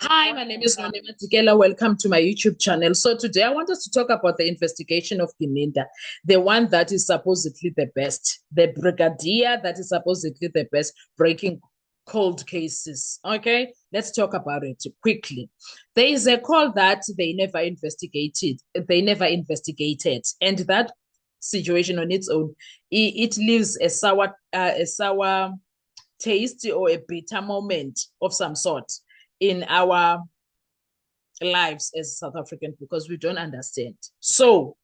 Hi, my name is Nonima Tikela. Welcome to my YouTube channel. So today I want us to talk about the investigation of Gininda, the one that is supposedly the best, the brigadier that is supposedly the best breaking cold cases. Okay, let's talk about it quickly. There is a call that they never investigated. And that situation on its own, it leaves a sour taste or a bitter moment of some sort in our lives as South Africans because we don't understand. So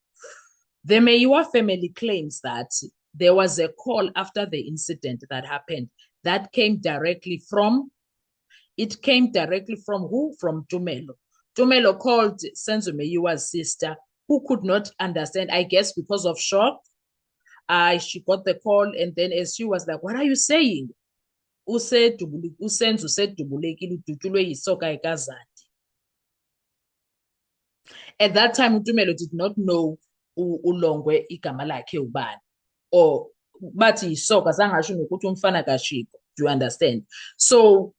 the Meyiwa family claims that there was a call after the incident that happened that came directly from who? From Tumelo. Tumelo called Senzo Meyiwa's sister, who could not understand, I guess because of shock. She got the call, and then as she was like, what are you saying? Usenzo usedubulekile udutyulwe yisoka ekazandi. At that time, Utumelo did not know uLongwe igama lakhe ubani, or bathi yisoka zangasho nokuthi umfana kashiko. Do you understand? So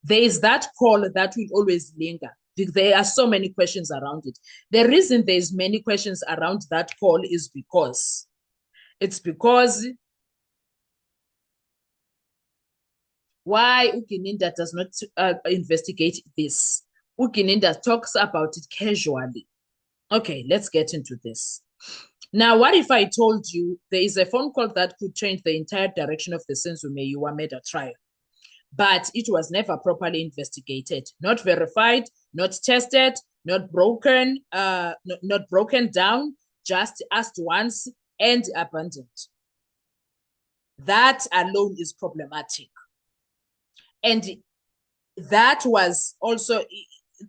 there is that call that will always linger. There are so many questions around it. The reason there's many questions around that call is because why Ugininda does not investigate this. Ugininda talks about it casually. Okay, let's get into this. Now, what if I told you there is a phone call that could change the entire direction of the Senzo Meyiwa murder trial, but it was never properly investigated, not verified, not tested, not broken down, just asked once and abandoned? That alone is problematic. And that was also,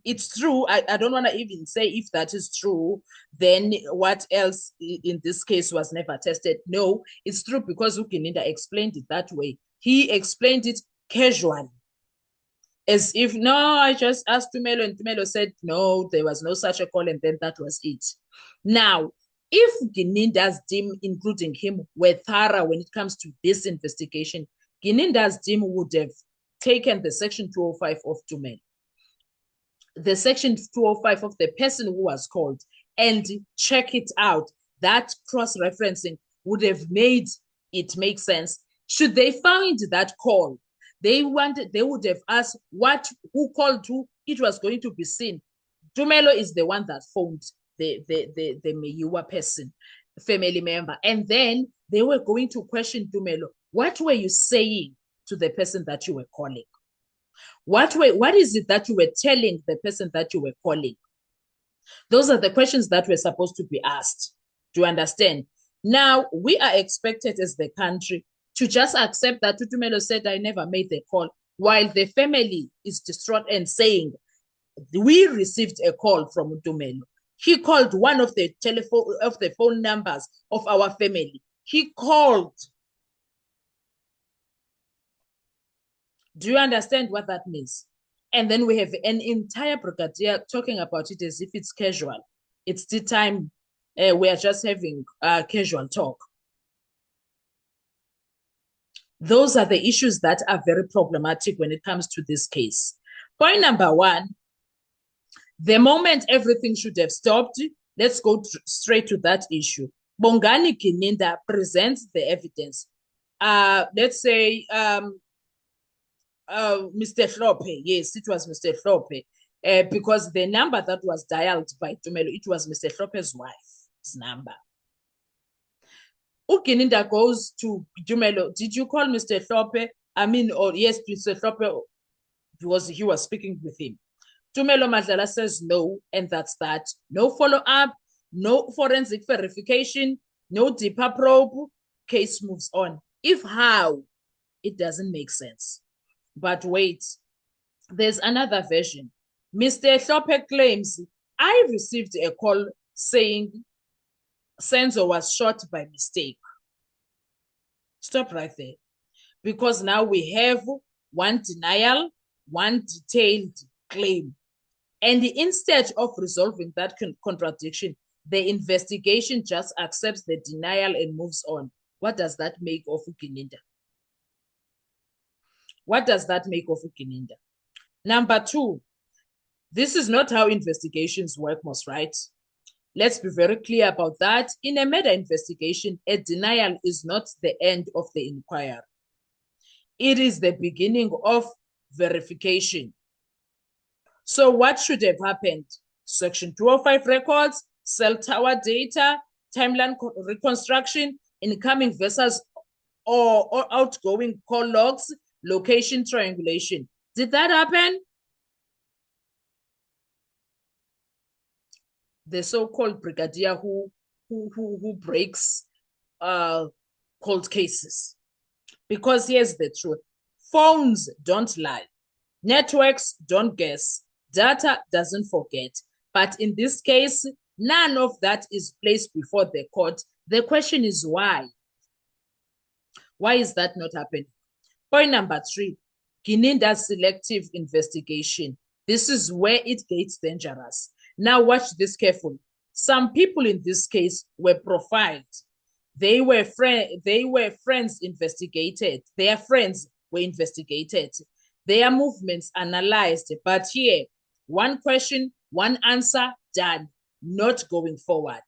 it's true. I don't want to even say if that is true, then what else in this case was never tested? No, it's true because Ugininda explained it that way. He explained it casually, as if, no, I just asked Tumelo and Tumelo said, no, there was no such a call, and then that was it. Now, if Gininda's team, including him, were thorough when it comes to this investigation, Gininda's team would have taken the Section 205 of Tumelo, the Section 205 of the person who was called, and check it out. That cross-referencing would have made it make sense. Should they find that call, they would have asked who called who. It was going to be seen. Tumelo is the one that phoned the Meyiwa person, family member. And then they were going to question Tumelo. What were you saying to the person that you were calling? What is it that you were telling the person that you were calling? Those are the questions that were supposed to be asked. Do you understand? Now, we are expected as the country to just accept that Tutumelo said, I never made the call, while the family is distraught and saying, we received a call from Tutumelo. He called one of the phone numbers of our family. He called. Do you understand what that means? And then we have an entire brigadier talking about it as if it's casual. It's the time we are just having casual talk. Those are the issues that are very problematic when it comes to this case. Point number one, the moment everything should have stopped, let's go straight to that issue. Bongani Gininda presents the evidence. Let's say Mr. Hlophe, yes, it was Mr. Hlophe, because the number that was dialed by Tumelo, it was Mr. Hlophe's wife's number. Ugininda goes to Tumelo, did you call Mr. Hlophe? Or yes, Mr. Hlophe, because he was speaking with him. Tumelo Madlala says no, and that's that. No follow-up, no forensic verification, no deeper probe, case moves on. If how, it doesn't make sense. But wait, there's another version. Mr. Hlophe claims, I received a call saying Senzo was shot by mistake. Stop right there. Because now we have one denial, one detailed claim. And instead of resolving that contradiction, the investigation just accepts the denial and moves on. What does that make of Ugininda? What does that make of Ugininda? Number two, This is not how investigations work, most right? Let's be very clear about that. In a murder investigation, a denial is not the end of the inquiry. It is the beginning of verification. So what should have happened? Section 205 records, cell tower data, timeline reconstruction, incoming versus or outgoing call logs, location triangulation. Did that happen? The so-called brigadier who breaks cold cases. Because here's the truth. Phones don't lie. Networks don't guess. Data doesn't forget. But in this case, none of that is placed before the court. The question is why? Why is that not happening? Point number 3, Gininda's selective investigation. This is where it gets dangerous. Now watch this carefully. Some people in this case were profiled. They were friends investigated. Their friends were investigated. Their movements analyzed. But here, one question, one answer, done. Not going forward.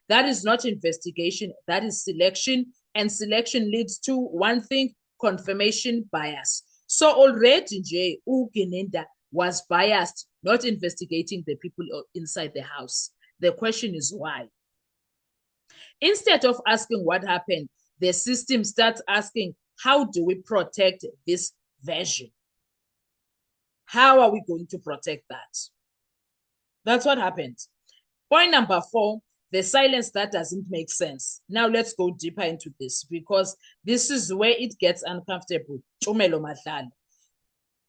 That is not investigation. That is selection. And selection leads to one thing, confirmation bias. So already, Gininda was biased, not investigating the people inside the house. The question is why? Instead of asking what happened, the system starts asking, how do we protect this version? How are we going to protect that? That's what happened. Point number 4, the silence that doesn't make sense. Now let's go deeper into this because this is where it gets uncomfortable. Tumelo Mahlala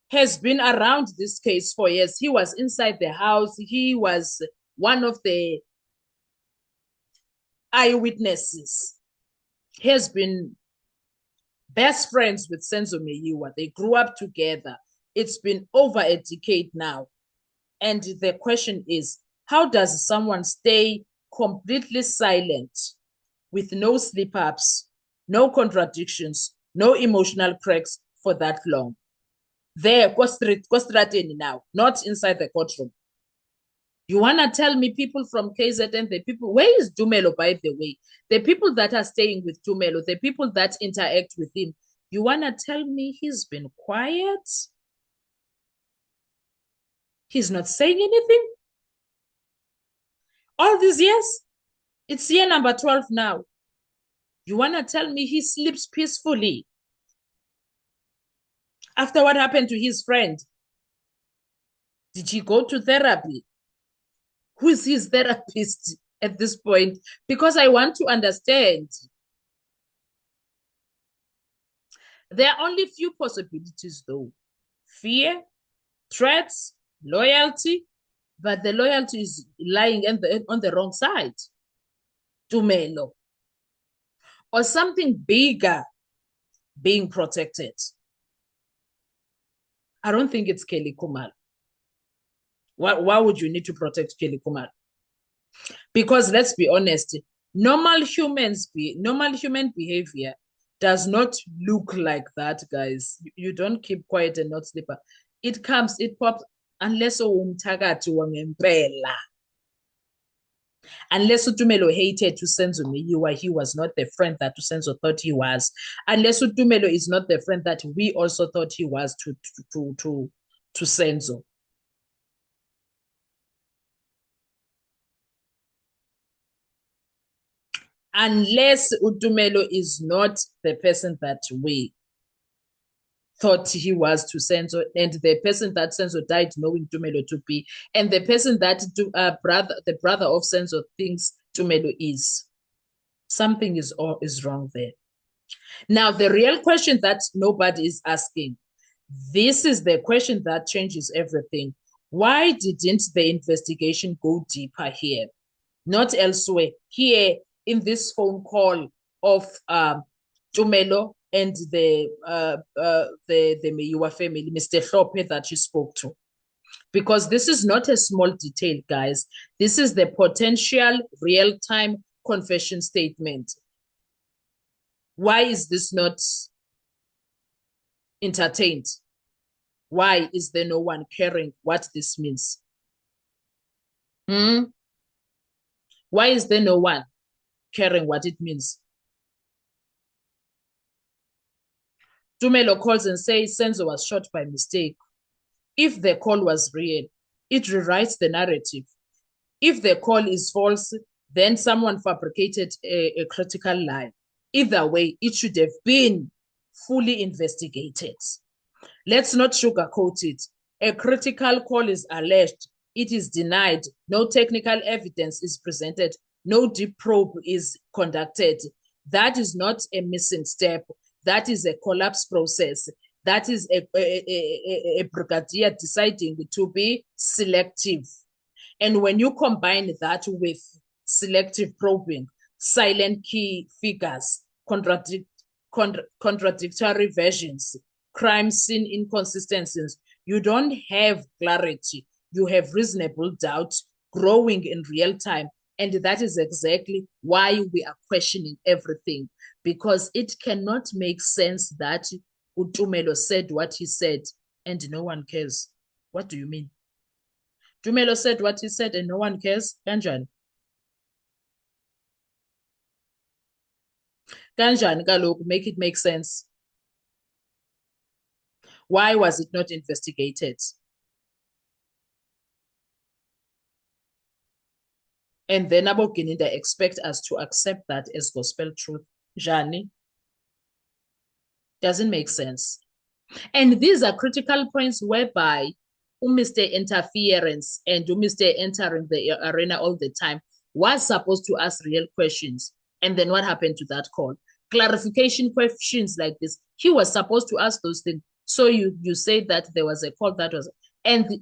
has been around this case for years. He was inside the house. He was one of the eyewitnesses. He has been best friends with Senzo Meyiwa. They grew up together. It's been over a decade now. And the question is, how does someone stay completely silent with no slip-ups, no contradictions, no emotional cracks for that long? There, Kostrateni now, not inside the courtroom. You want to tell me people from KZN, the people, where is Tumelo, by the way? The people that are staying with Tumelo, the people that interact with him, you want to tell me he's been quiet? He's not saying anything? All these years? It's year number 12 now. You want to tell me he sleeps peacefully? After what happened to his friend? Did he go to therapy? Who is his therapist at this point? Because I want to understand. There are only few possibilities though. Fear, threats, loyalty, but the loyalty is lying on the wrong side. Tumelo. Or something bigger being protected. I don't think it's Kelly Khumalo. Why would you need to protect Kelly Khumalo? Because let's be honest, normal human behavior does not look like that, guys. You don't keep quiet and not sleep. It comes, it pops, unless umthakathi wangempela. Unless Tumelo hated Senzo Meyiwa, he was not the friend that Senzo thought he was. Unless Tumelo is not the friend that we also thought he was to Senzo. Unless Tumelo is not the person that we thought he was to Senzo, and the person that Senzo died knowing Tumelo to be, and the person that the brother of Senzo thinks Tumelo is. Something is wrong there. Now, the real question that nobody is asking, this is the question that changes everything. Why didn't the investigation go deeper here? Not elsewhere. Here, in this phone call of Tumelo and the Meyiwa family, Mr. Hlophe that you spoke to. Because this is not a small detail, guys. This is the potential real-time confession statement. Why is this not entertained? Why is there no one caring what this means? Hmm? Why is there no one caring what it means? Tumelo calls and says Senzo was shot by mistake. If the call was real, it rewrites the narrative. If the call is false, then someone fabricated a critical lie. Either way, it should have been fully investigated. Let's not sugarcoat it. A critical call is alleged. It is denied. No technical evidence is presented. No deep probe is conducted. That is not a missing step. That is a collapse process. That is a brigadier deciding to be selective. And when you combine that with selective probing, silent key figures, contradictory versions, crime scene inconsistencies, you don't have clarity. You have reasonable doubt growing in real time. And that is exactly why we are questioning everything, because it cannot make sense that Utumelo said what he said and no one cares. What do you mean? Tumelo said what he said and no one cares. Kanjani? Kanjani kaloku, make it make sense. Why was it not investigated? And then Aboginida expect us to accept that as gospel truth. Jani, doesn't make sense. And these are critical points whereby Mr. Interference and Mr. Entering the arena all the time was supposed to ask real questions. And then what happened to that call? Clarification questions like this. He was supposed to ask those things. So you say that there was a call that was, and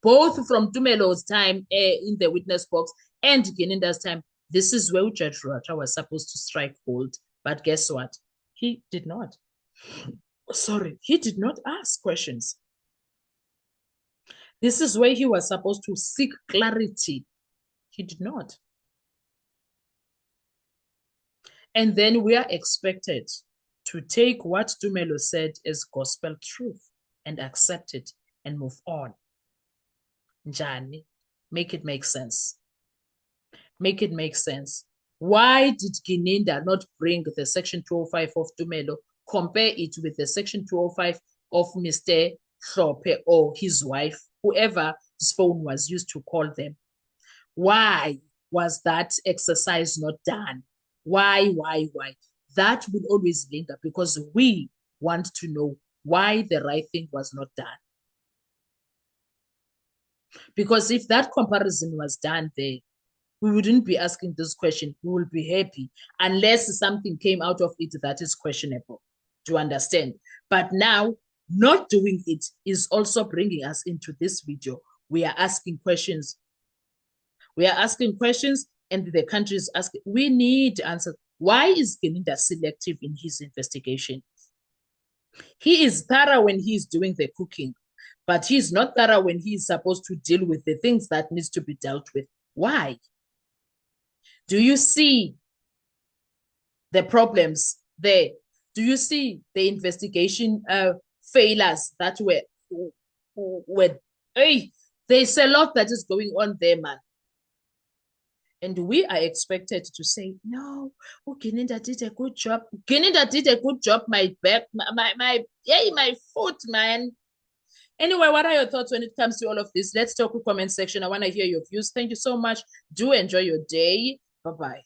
both from Tumelo's time in the witness box and Geninda's time, this is where Judge Rata was supposed to strike gold. But guess what? He did not. Sorry, he did not ask questions. This is where he was supposed to seek clarity. He did not. And then we are expected to take what Tumelo said as gospel truth and accept it and move on. Njani, make it make sense. Make it make sense. Why did Gininda not bring the section 205 of Tumelo, compare it with the section 205 of Mr. Hlophe or his wife, whoever his phone was used to call them? Why was that exercise not done? Why? That will always linger because we want to know why the right thing was not done. Because if that comparison was done there, we wouldn't be asking this question. We will be happy unless something came out of it that is questionable, to understand. But now, not doing it is also bringing us into this video. We are asking questions. We are asking questions and the country is asking. We need answers. Why is Geninda selective in his investigation? He is thorough when he is doing the cooking, but he's not thorough when he is supposed to deal with the things that needs to be dealt with. Why? Do you see the problems there? Do you see the investigation failures that were hey, there's a lot that is going on there, man. And we are expected to say, no, oh, Geninda did a good job. Geninda did a good job. My back, my foot, man. Anyway, what are your thoughts when it comes to all of this? Let's talk in the comment section. I want to hear your views. Thank you so much. Do enjoy your day. Bye-bye.